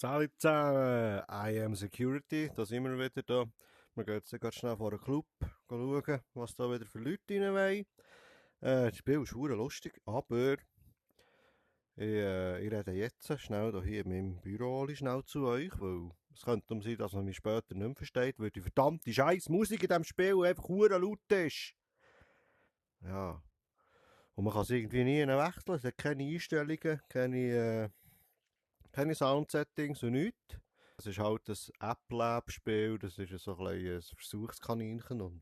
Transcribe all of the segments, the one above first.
Salut zusammen, I am Security, da sind wir wieder da. Wir gehen jetzt ganz schnell vor den Club schauen, was da wieder für Leute rein wollen. Das Spiel ist verdammt lustig, aber ich rede jetzt schnell hier in meinem Büro schnell zu euch, weil es könnte sein, dass man mich später nicht mehr versteht, weil die verdammte scheiß Musik in diesem Spiel einfach verdammt laut ist. Ja. Und man kann es irgendwie nie wechseln, es hat keine Einstellungen, keine Soundsettings und nichts. Es ist halt ein App-Lab-Spiel, das ist so ein Versuchskaninchen und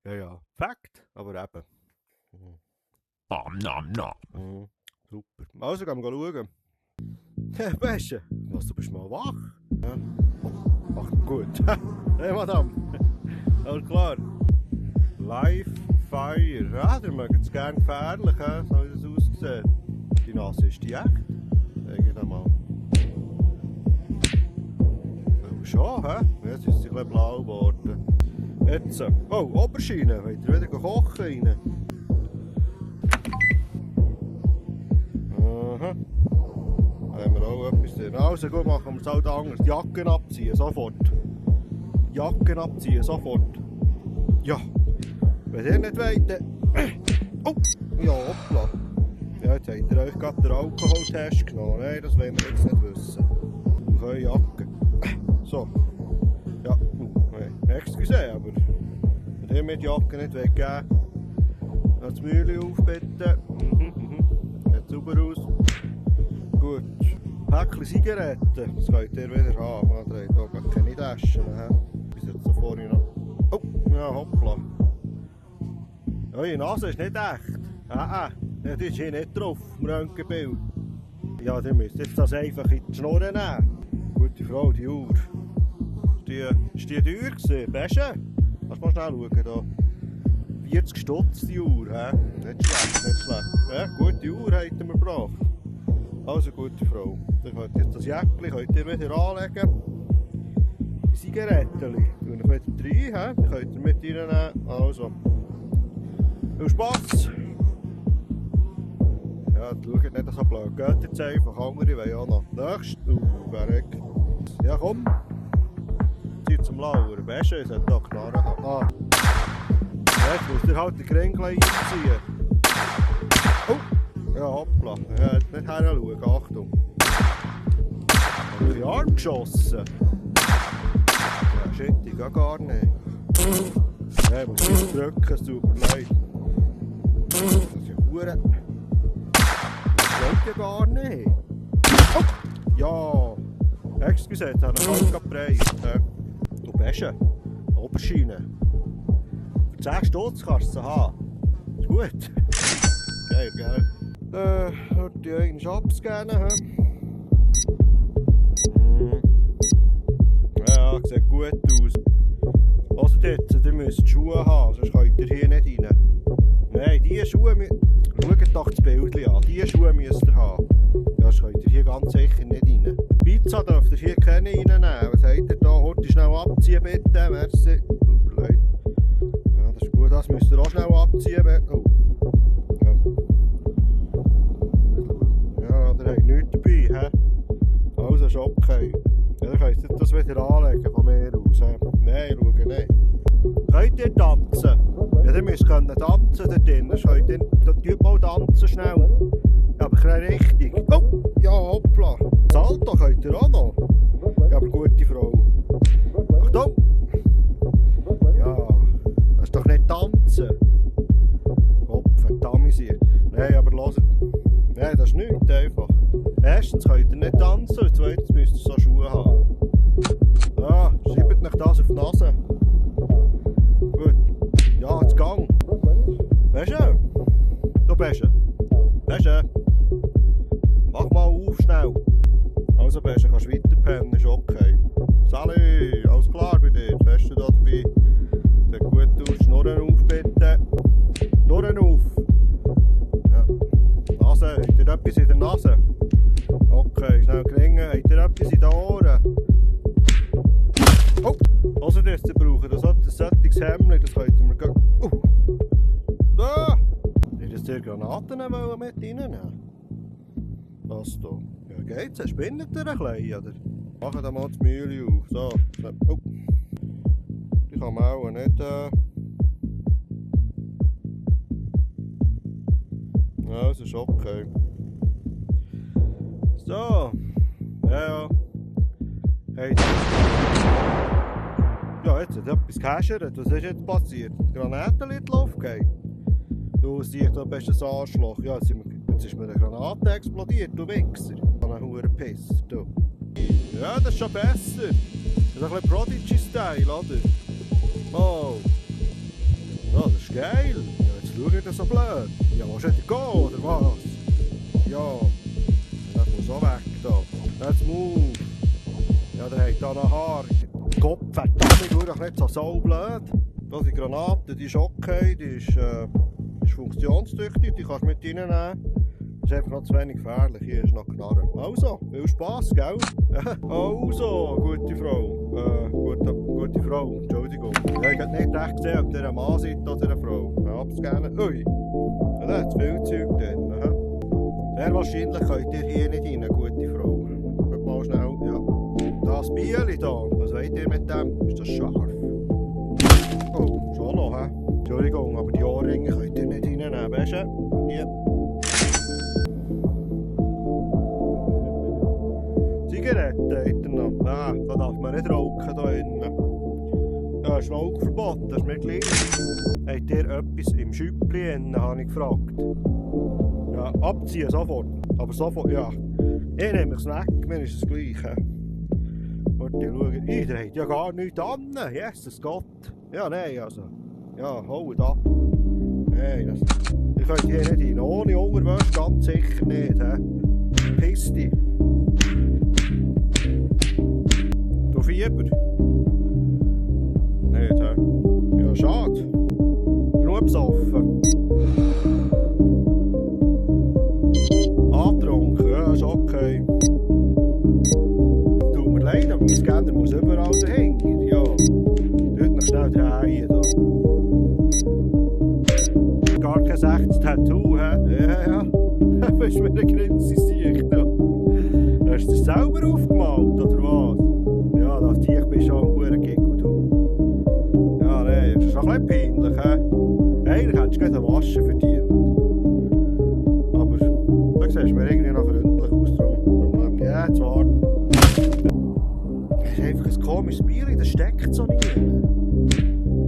ja, Fakt, aber eben. Super. Also gehen wir schauen. Besche, was, du bist mal wach? Ja. Ach gut. Hey Madame. Alles klar. Live Fire. Ja, ihr mögt es gerne gefährlich, so wie das aussieht. Die Nase ist die echt. Sag ich mal. Schon, hä? Jetzt ist sie ein bisschen blau geworden. Jetzt, oh, Oberschiene. Wollt ihr wieder kochen rein? Aha. Da haben wir auch etwas drin. Also gut, machen wir es halt anders. Die Jacken abziehen, sofort. Jacken abziehen, sofort. Ja. Wenn ihr nicht wollt, dann... Oh! Ja, hoppla. Ja, jetzt habt ihr euch gerade den Alkoholtest genommen. Nein, das wollen wir jetzt nicht wissen. Eure Jacke. So. Ja, excuse, aber wenn ihr mir die Jacke nicht weggeben, dann das Mühle auf, bitte. Sieht sauber aus. Gut. Päckchen Zigaretten, das könnt ihr wieder haben. Man dreht hier gar keine Taschen. Bis jetzt da vorne noch. Oh, ja, hoppla. Eure Nase ist nicht echt. Das ist hier nicht drauf, im Röntgenbild. Ja, ihr müsst jetzt das einfach in die Schnur nehmen. Gute Frau, die Uhr. Ist die teuer gewesen? Besche? Lass mal schnell schauen da. 40 Stutz die Uhr, hä? Nicht schlecht, nicht schlecht. Ja, gute Uhr habt ihr mir gebracht. Also, gute Frau. Dann könnt ihr jetzt das Jäckchen wieder anlegen. Die Zigaretten tue ich wieder rein, hä? Die könnt ihr mit reinnehmen. Also. Viel Spass! Ja, schaut nicht so blöd. Geht jetzt einfach, andere wollen auch noch. Nächst. Wer weg. Ja, komm. Zeit zum Lauern. Besche, ich sollte hier Knarren haben. Jetzt müsst ihr halt den Kringel einziehen. Oh! Ja, hoppla. Ja, nicht hinschauen, Achtung. Ich habe Arm geschossen. Ja, shit, ich gehe gar nicht. Ja, ich muss jetzt drücken, es tut mir leid. Das ist ja verdammt. Das geht ja gar nicht. Oh! Ja! Excuse, jetzt habe ich noch nicht gepreist. Du Besche, Oberschiene. Für 10 Stutz kannst du sie haben. Ist gut. Geil, gell? Hört die eigentlich abscannen, hä? Ja, sieht gut aus. Also jetzt, ihr müsst Schuhe haben, sonst könnt ihr hier nicht rein. Nein, diese Schuhe, schaut doch das Bild an, diese Schuhe müsst ihr haben. Ja, sonst könnt ihr hier ganz sicher nicht rein. Pizza dürft ihr hier keine reinnehmen. Was habt ihr da? Heute schnell abziehen bitte, merci. Leute. Ja, das ist gut, das müsst ihr auch schnell abziehen. Oh. Ja, da habt nichts dabei, hä? Also ist okay. Ja, dann könnt ihr das wieder anlegen von mir aus. He? Nein, schauen nicht. Könnt ihr tanzen? Ja, ihr müsst tanzen da drin. Könnt mal tanzen schnell. Ja, aber keine richtig. Oh, ja, hoppla. Salto könnt ihr auch noch. Ja, aber gute Frau. Achtung! Ja, das ist doch nicht tanzen. Gott, verdammt sie. Nein, aber hört. Nein, das ist nichts einfach. Erstens könnt ihr nicht tanzen und zweitens müsst ihr so Schuhe haben. Ja, schreibt euch das auf die Nase. Gut. Ja, jetzt Gang. Besche? Du Besche? Besche? Mach mal auf schnell. Also Besche, kannst weiter pennen, ist okay. Salut, alles klar bei dir? Bist du da dabei? Sieht gut aus. Schnurren auf bitte. Schnurren auf. Ja. Nase, habt ihr etwas in der Nase? Okay, schnell klingen. Habt ihr etwas in den Ohren? Oh, also das zu brauchen. Das hat ein solches Hemd, das könnt ihr mir gehen. Ah! Ihr jetzt die Granaten mit reinnehmen? Spass da. Ja, geht's? Spinnt ihr ein bisschen, oder? Machen wir mal das Mühle auf. So. Oh. Die kann man auch nicht... Ja, das ist okay. So. Ja. Hey. Ja, jetzt hat etwas gehäschert. Was ist jetzt passiert? Die Granate in die Luft geht. Du siehst, du bist ein Arschloch. Ja, jetzt ist mir eine Granate explodiert, du Wichser. Ich habe einen hohen Piss, du. Ja, das ist schon besser. Das ist ein bisschen Prodigy-Style, oder? Oh. Ja, das ist geil. Ja, jetzt schau ich das so blöd. Ja, willst du wieder gehen, oder was? Ja. Das muss auch weg, da. Jetzt move. Ja, der hat da noch Haar. Kopf, verdammt, du doch nicht so blöd. Das ist die Granate, die ist okay, die ist funktionstüchtig, die kannst du mit reinnehmen. Das ist einfach noch zu wenig gefährlich, hier ist noch Knarren. Also, viel Spass, gell? Also, gute Frau. Gute Frau, Entschuldigung. Ja, ich habe nicht recht gesehen, ob der ein Mann seid oder eine Frau. Ja, abscannen. Ui, ja, da hat viel Zeug drin. Sehr wahrscheinlich könnt ihr hier nicht rein, gute Frau. Schaut mal schnell, ja. Das Bieli da, was wollt ihr mit dem? Ist das scharf? Oh, schon noch, hä? Entschuldigung, aber die Ohrringe könnt ihr nicht reinnehmen, weißt du? Hier. Zigaretten hat er noch. Nein, da darf man nicht rauchen hier innen. Ja, ist Rauchverbot, das ist mir gleich. Habt ihr etwas im Schüppli innen, habe ich gefragt. Ja, abziehen, sofort. Aber sofort, ja. Ich nehme es weg, mir ist es gleich. Warte, schauen. Der hat ja gar nichts an. Jesus Gott. Ja, nein, also. Ja, holt ab. Nein, das... Ich könnt hier nicht rein. Ohne Unterwäsche ganz sicher nicht. Piss dich. Du Fieber? Nicht, hä? Ja, schade. Genug besoffen. Angetrunken, ja, ist okay. Tut mir leid, aber mein Scanner muss überall dahin. Ja, tut noch schnell drehen. Da. Gar kein 60 Tattoo, hä? Ja. Du bist mir eine Grenze sicher. Hast du das selber aufgemalt, oder was? Ja, das Tier bist schon ein hoher Giggle, du. Ja, nee, das ist schon ein bisschen peinlich, hä? Eigentlich hättest du gerade ein Waschen verdient. Aber da siehst du mir irgendwie noch freundlich aus, darum. Ja, zwar. Das ist einfach ein komisches Bier, das steckt so nicht.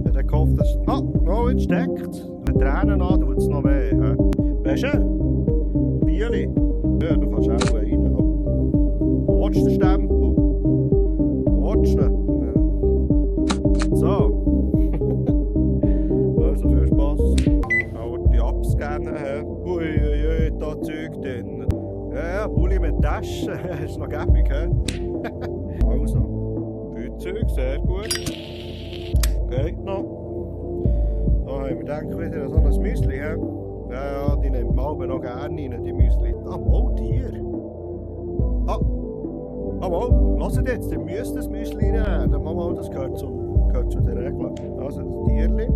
Ja, der gehofft, dass... Ah, oh, jetzt steckt es. Mit Tränen an tut es noch weh, hä? Weißt du? Bieli? Ja, du kannst auch rein. Watch den Stempel. Watch ihn. Ja. So. Also viel Spass. Auch die abscannen. Ui, da Zeug drin. Ja, Bulli mit Taschen. Ist noch gäbig, hä? Also. Zeug, sehr gut. Geht noch. Da haben wir denke wieder so ein Müsli, hä? Ja, die nimmt man aber noch gerne rein, die Müsli. Ah, mal, Tier. Ah, mal, lasst jetzt, ihr müsst das Müsli nehmen. Mal, das gehört zu der Regel. Also, das Tierli.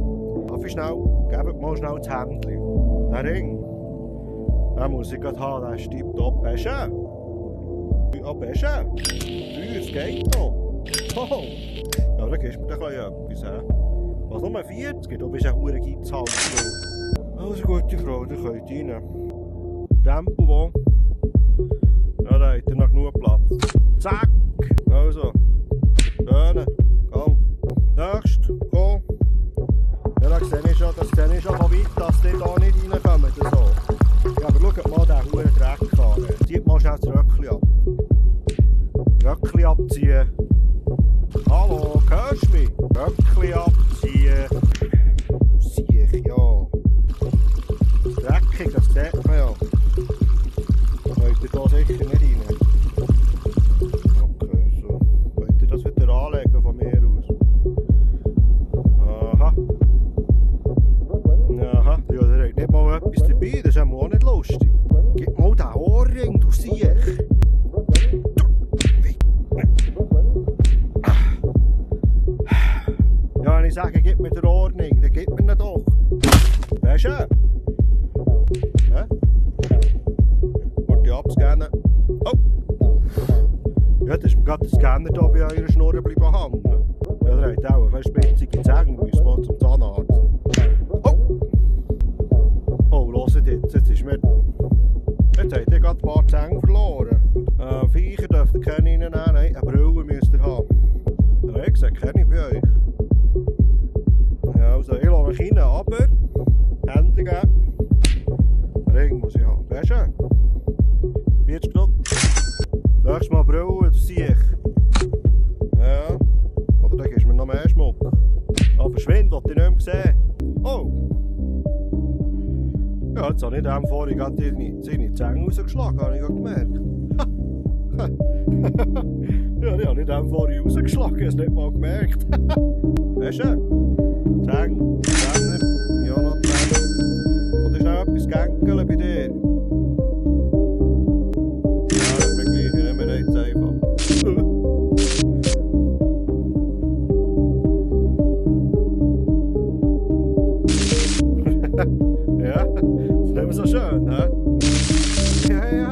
Darf ich schnell, gebt mal schnell das Händchen. Der Ring. Den muss ich gerade haben, der ist tipptopp. Hast du? Ja, hast du? Es geht noch. Oh. Ja, dann gibst du mir etwas, hä? Was, nur 40? Du bist ein hoher Gitzhals. Also, gute Frau, ihr könnt rein. Tempo, wo? Ja, da hat er noch genug Platz. Zack! Also. Schöne. Komm. Nächst. Komm. Ja, da sehe ich schon von weit, dass die da nicht reinkommen. So. Ja, aber schaut mal den hohen Dreck an. Zieht mal schnell das Röckchen ab. Röckchen abziehen. Hallo, hörst du mich? Röckchen abziehen. Siech, ja. Dreckig, das sieht man ja. Da könnt ihr da sicher nicht rein. Okay, so. Wollt ihr das wieder anlegen von mir aus? Aha. Aha, ja, der hat nicht mal etwas dabei, das ist auch nicht lustig. Gib mal den Ohrring, du Siech. Ja, wenn ich sage, gib mir den Ohrring, dann gib mir ihn doch. Weißt du? Hä? Wollte ich abscannen. Ja, da ist mir gerade der Scanner hier bei eurer Schnur bleiben hängen. Ja, der hat auch eine spitzige Zähne, müssen wir zum Zahnarzt. Oh! Oh, hört jetzt ist mir... Jetzt habt ihr gerade ein paar Zähne verloren. Viecher dürft ihr keine reinnehmen, nein, eine Brille müsst ihr haben. Ja, ich sehe keine bei euch. Ja, also ich lasse mich rein, aber... Hände geben. Ring muss ich haben. Weißt du? 40 Grad. Nächstes Mal Brille, das sehe ich. Ja. Oder dann gibst du mir noch mehr Schmuck. Aber verschwind, was ich nicht mehr sehe. Oh! Ja, jetzt habe ich dem vorhin gerade seine Zähne rausgeschlagen, habe ich gemerkt. Ja, die habe ich dem vorhin rausgeschlagen, ich habe es nicht mal gemerkt. Weißt du? Zähne, Zähne, ja noch Zähne. Oder ist noch etwas Gänkeln bei dir? Ja, das bin gleich, ich nehme mir jetzt einfach. Ja, das ist nicht mehr so schön, hä? Ja.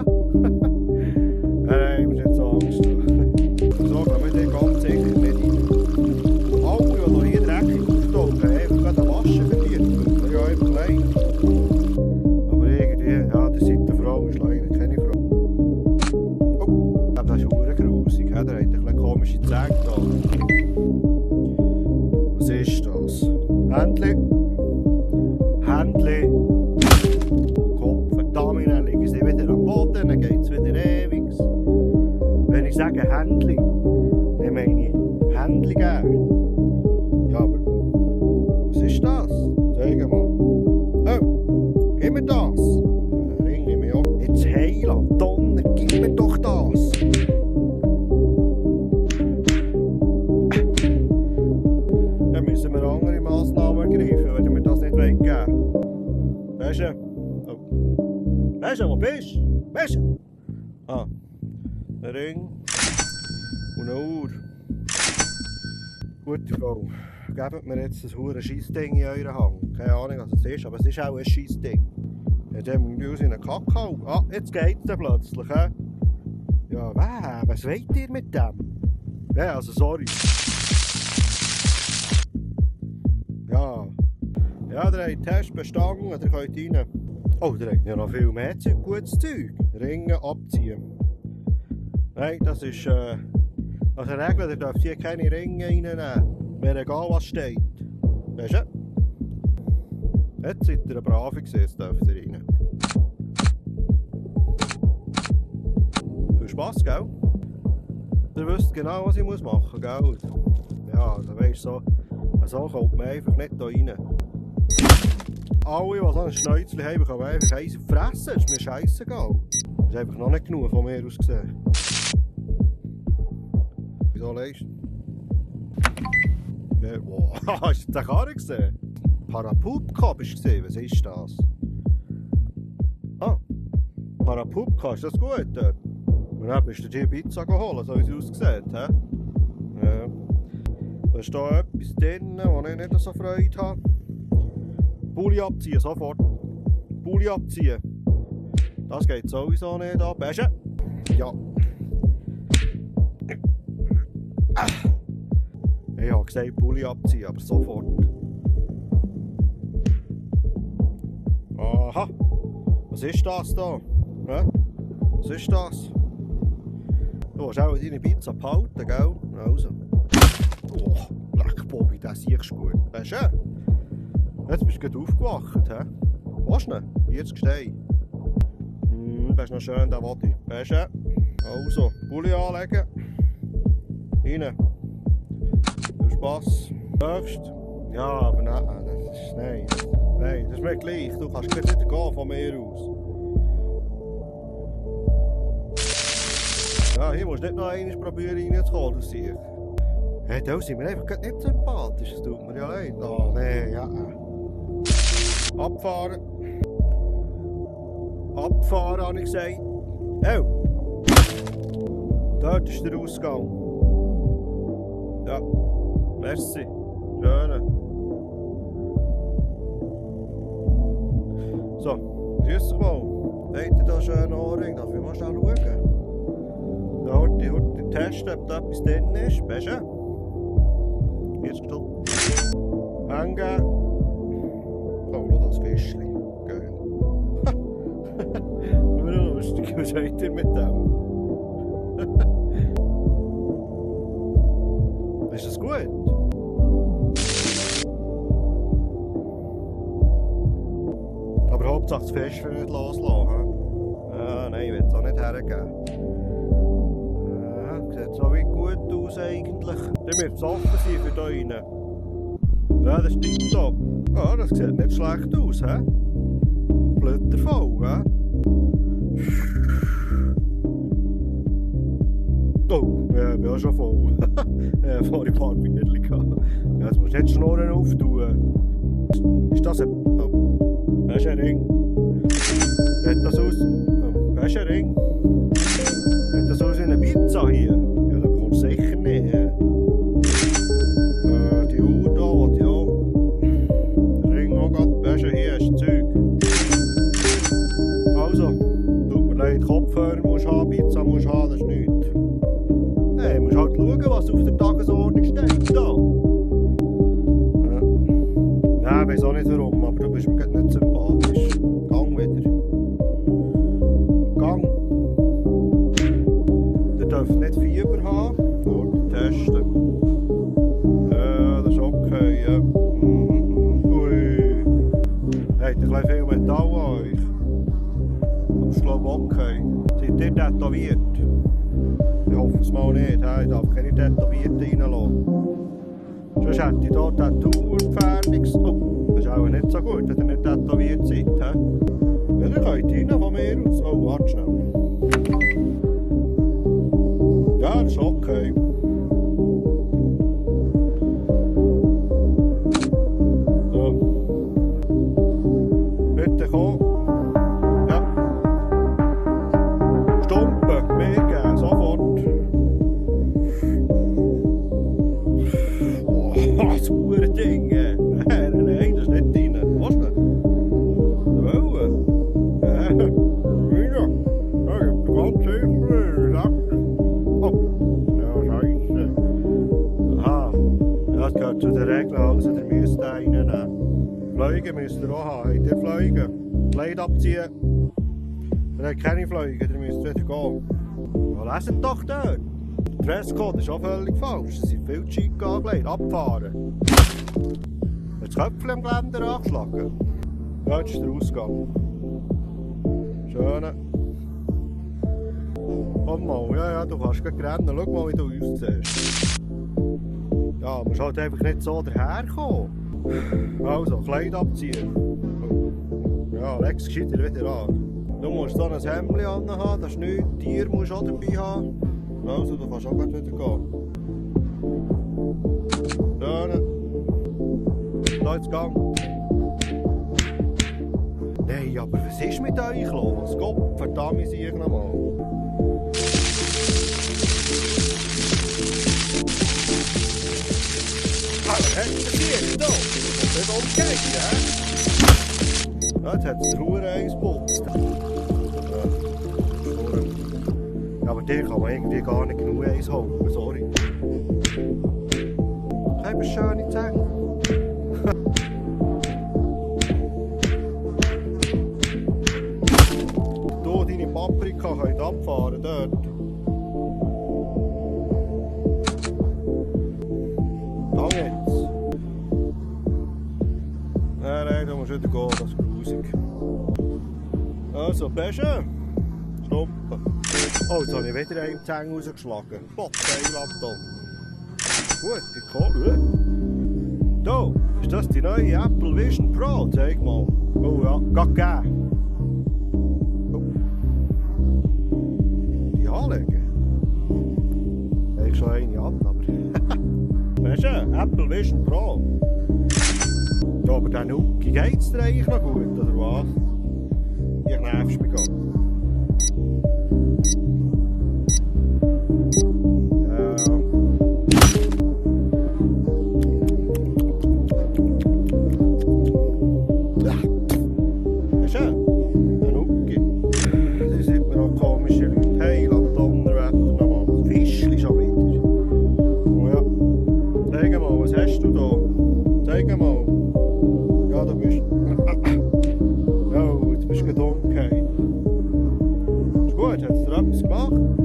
Nein, ich muss nicht so Angst haben. So gehen wir dir ganz sicher nicht rein. Alle, die noch hier dreckig auftauchen, haben einfach gerade eine Wasche verdient. Das ist ja einfach leid. Aber irgendwie, ja, der seid eine Frau, ist leider keine Frau. Oh, das ist verdammt grusig, der hat ein bisschen komische Zähne da. Was ist das? Händli. Kopf, verdammt, dann liegen sie wieder am Boden, dann geht es wieder ewig. Wenn ich sage Händli, dann meine ich Händli geben. Ja, aber was ist das? Sag mal. Oh, gib mir das. Ring ich mich auch. Jetzt Heila, Donner, gib mir doch das. Dann müssen wir andere Massnahmen ergreifen, wenn wir das nicht weggeben. Weißt du? Oh. Weißt du, wo bist du? Weißt du? Ah, ein Ring und eine Uhr. Gute Frau, gebt mir jetzt ein hure Scheissding in euren Hand. Keine Ahnung, was es ist, aber es ist auch ein Scheissding. Jetzt haben wir uns in einen Kakao. Ah, jetzt geht's dann plötzlich, hä? Ja, was wollt ihr mit dem? Ja, also sorry. Ja. Ja, der hat den Test bestanden, der könnt rein. Oh, der hat ja noch viel mehr Zeug, gutes Zeug. Ringen abziehen. Nein, das ist nach der Regel, ihr dürft hier keine Ringe reinnehmen. Mir egal was steht. Weißt du? Jetzt seid ihr ein Brave gewesen, jetzt dürft ihr rein. Du hast Spass, gell? Ihr wisst genau, was ich machen muss, gell? Ja, also weisst du, so kommt man einfach nicht hier rein. Alle, die so ein Schnäuzchen haben, können einfach eins fressen. Das ist mir scheissegal. Das ist einfach noch nicht genug von mir aus gesehen. Wieso leist? Okay, wow, hast du den Karren gesehen? Parapupka bist du gesehen? Was ist das? Ah, Parapupka, ist das gut dort? Und dann bist du dir Pizza geholt, so wie sie aussieht, hä? Ja. Da ist da etwas drin, wo ich nicht so Freude habe. Pulli abziehen, sofort. Pulli abziehen. Das geht sowieso nicht ab. Weißt du? Ja. Ich habe gesagt, Pulli abziehen, aber sofort. Aha. Was ist das da? Ja? Was ist das? Du hast auch deine Pizza behalten, gell? Also. Oh, leck Bobby, das siehst du gut. Weißt du? Jetzt bist du gerade aufgewacht, hä? Was denn? 40 Steine. Das ist noch schön, der Wadi. Weißt du? Also, Pulli anlegen. Rein. Viel Spass. Nächst. Ja, aber nein, das ist... Nein. Nein, das ist mir gleich. Du kannst nicht gehen von mir aus. Ja, hier musst du nicht noch einmal probieren reinzukommen, du siehst. Hey, da sind wir einfach nicht sympathisch. Das tut mir ja leid. Oh, nee, ja. Abfahren. Abfahren, habe ich gesagt. Oh! Dort ist der Ausgang. Ja. Merci. Schön. So, grüß dich mal. Habt ihr da schönen Ohrring? Darf ich mal schnell schauen? heute testen, ob da etwas drin ist. Weißt du? 40 Stück. Hängen. Oh, schau das Fischchen. Geil. Nur lustig, was seid ihr mit dem? Ist das gut? Aber Hauptsache das Fisch will nicht loslassen. Nein, ich will es auch nicht hergeben. Sieht so wie gut aus eigentlich. Dann müsste es offen sein für da rein. Ja, das ist tipptopp. Ja, das sieht nicht schlecht aus, hä? Blöder voll, hä? Oh, ja, ich bin auch schon voll. Vorher ein paar Bierchen gehabt. Ja, jetzt musst du nicht Schnurren auftun. Ist das ein... Oh, das ist ein Ring. Sieht das aus... Oh, das ist ein Ring. Sieht das aus wie eine Pizza hier? Ja, da kommt sicher nicht. Die Uhr da, die auch. Der Ring auch gerade. Weißt du, hier ist das Zeug. Also, tut mir leid, Kopfhörer musst du haben, Pizza musst du haben, das ist nichts. Hey, du musst halt schauen, was auf der Tagesordnung steht. Da. Ja, ich weiß auch nicht warum, aber du bist mir gerade nicht sympathisch. Gang wieder. Gang. Du darfst nicht Fieber haben. Gut, testen. Ja, das ist okay. Ja. Ui. Habt ihr ein viel Metall an euch? Das ist glaube ich okay. Seid ihr tätowiert? Ich hoffe es mal nicht. Ich darf keine Tätowierten reinlassen. Sonst hätte ich hier Tattoo-Entfernungs... Oh, das ist auch nicht so gut, wenn ihr nicht tätowiert seid. Ja, dann könnt ihr rein von mir aus. Oh, warte schnell. Ja, das ist okay. So. Bitte komm. Ja. Stumpen, mehr geben, sofort. Oh, das Ding. Nein, das ist nicht rein. Was denn? Wollen? Ja, ich hab ganz sicher. Oh, ja, scheisse. Aha, das gehört zu den Regeln, also ihr müsst reinnehmen. Fliegen müsst ihr auch haben. Habt ihr Fliegen? Kleid abziehen. Ihr habt keine Fliegen, ihr müsst wieder gehen. Ja, leset doch dort. Der Dresscode ist auch völlig falsch. Sie sind viel zu schick angelegt. Abfahren. Hast du das Köpfchen am Geländer angeschlagen? Ja, das ist der Ausgang. Schön. Komm mal, ja, du kannst gleich rennen. Schau mal, wie du aussiehst. Ja, du musst halt einfach nicht so daherkommen. Also, Kleid abziehen. Ja, leg es gescheiter wieder an. Du musst so ein Hemdchen anhaben, das ist nichts. Tier musst du auch dabei haben. Also, du kannst auch gleich wieder gehen. Schön. Da jetzt Gang. Nein, aber was ist mit euch los? Gott, verdammt, sehe ich nochmal. Aber hat es hier, da? Das ist umgekehrt, ja? Ja, jetzt hat es der Hure eingeputzt. Ja, aber dir kann man irgendwie gar nicht genug Eis holen, sorry. Ich habe eine schöne Zähne. Du, deine Paprika könnt abfahren dort. Gang jetzt. Nein, du musst wieder gehen, das ist grusig. Also, Pesche. Stumpen. Oh, jetzt habe ich wieder einen Zähne rausgeschlagen. Botteilaton. Gut, gekommen. Da, ist das die neue Apple Vision Pro? Zeig mal. Oh ja, geht geben. Oh. Die anlegen? Ich schon eine an, aber... Weißt du, Apple Vision Pro. Ja, aber der Nuki, geht's dir eigentlich noch gut, oder was? Ich nervst mich gerade. Die sieht mir auch komische Leute. Hey, lass Donnerwetter nochmal. hast du da? Zeig mal. Ja, du bist... Ja, jetzt bist du gerade umgekehrt. Ist gut, hat es dir etwas gemacht?